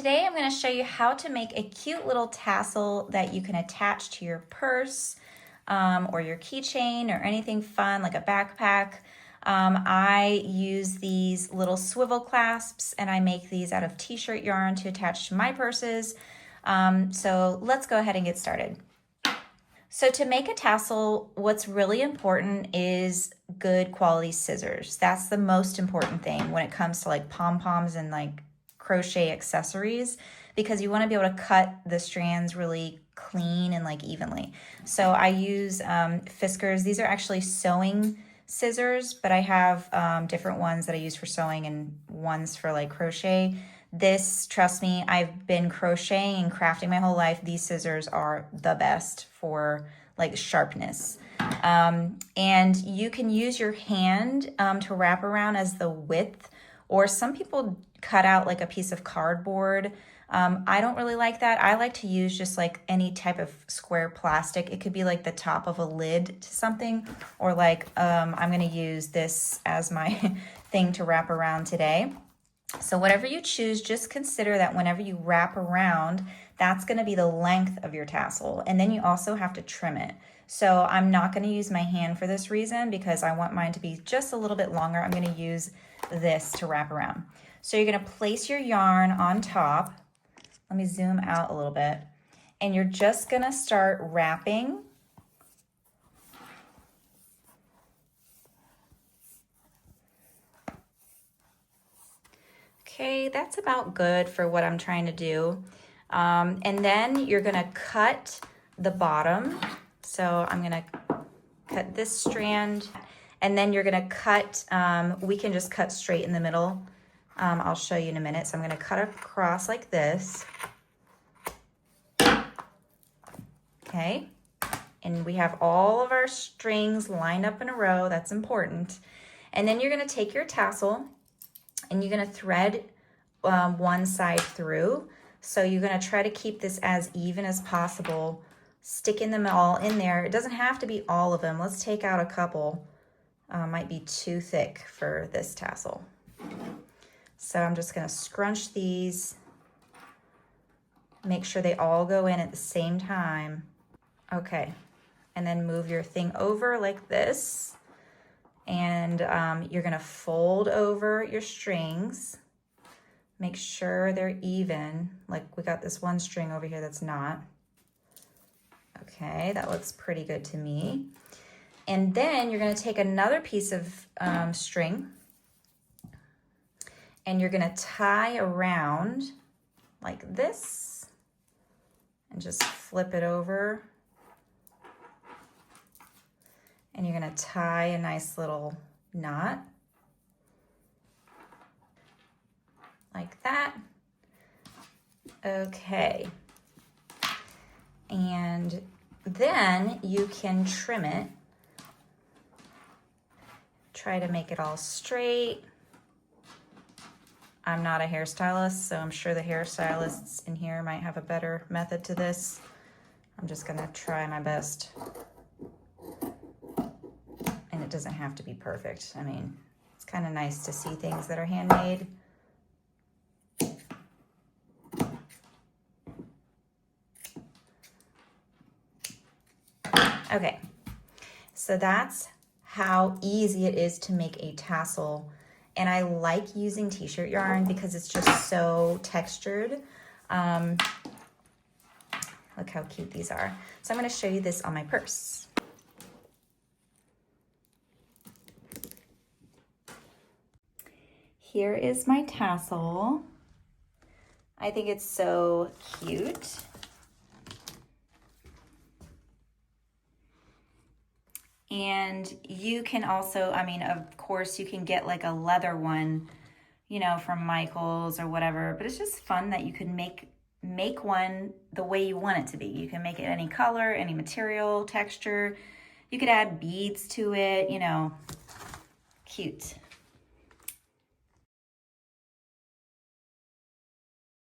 today I'm going to show you how to make a cute little tassel that you can attach to your purse or your keychain or anything fun like a backpack. I use these little swivel clasps and I make these out of t-shirt yarn to attach to my purses. So let's go ahead and get started. So to make a tassel, what's really important is good quality scissors. That's the most important thing when it comes to like pom-poms and like crochet accessories, because you want to be able to cut the strands really clean and like evenly. So I use Fiskars. These are actually sewing scissors, but I have different ones that I use for sewing and ones for like crochet. This, trust me, I've been crocheting and crafting my whole life. These scissors are the best for like sharpness. And you can use your hand to wrap around as the width, or some people cut out like a piece of cardboard. I don't really like that. I like to use just like any type of square plastic. It could be like the top of a lid to something, or like I'm gonna use this as my thing to wrap around today. So whatever you choose, just consider that whenever you wrap around, that's gonna be the length of your tassel. And then you also have to trim it. So I'm not gonna use my hand for this reason because I want mine to be just a little bit longer. I'm gonna use this to wrap around. So you're gonna place your yarn on top. Let me zoom out a little bit. And you're just gonna start wrapping. Okay, that's about good for what I'm trying to do. And then you're gonna cut the bottom. So I'm gonna cut this strand, and then you're gonna cut, we can just cut straight in the middle. I'll show you in a minute. So I'm gonna cut across like this. Okay, and we have all of our strings lined up in a row. That's important. And then you're gonna take your tassel and you're gonna thread one side through. So you're gonna try to keep this as even as possible, sticking them all in there. It doesn't have to be all of them. Let's take out a couple. Might be too thick for this tassel. So I'm just gonna scrunch these, make sure they all go in at the same time. Okay, and then move your thing over like this. And you're gonna fold over your strings. Make sure they're even. Like we got this one string over here that's not. Okay, that looks pretty good to me. And then you're gonna take another piece of string and you're gonna tie around like this and just flip it over. And you're gonna tie a nice little knot like that. Okay. And then you can trim it. Try to make it all straight. I'm not a hairstylist, so I'm sure the hairstylists in here might have a better method to this. I'm just gonna try my best. And it doesn't have to be perfect. I mean, it's kind of nice to see things that are handmade. Okay, so that's how easy it is to make a tassel. And I like using t-shirt yarn because it's just so textured. Look how cute these are. So I'm gonna show you this on my purse. Here is my tassel. I think it's so cute. And you can also, I mean, of course, you can get like a leather one, you know, from Michael's or whatever, but it's just fun that you can make one the way you want it to be. You can make it any color, any material, texture. You could add beads to it, you know, cute.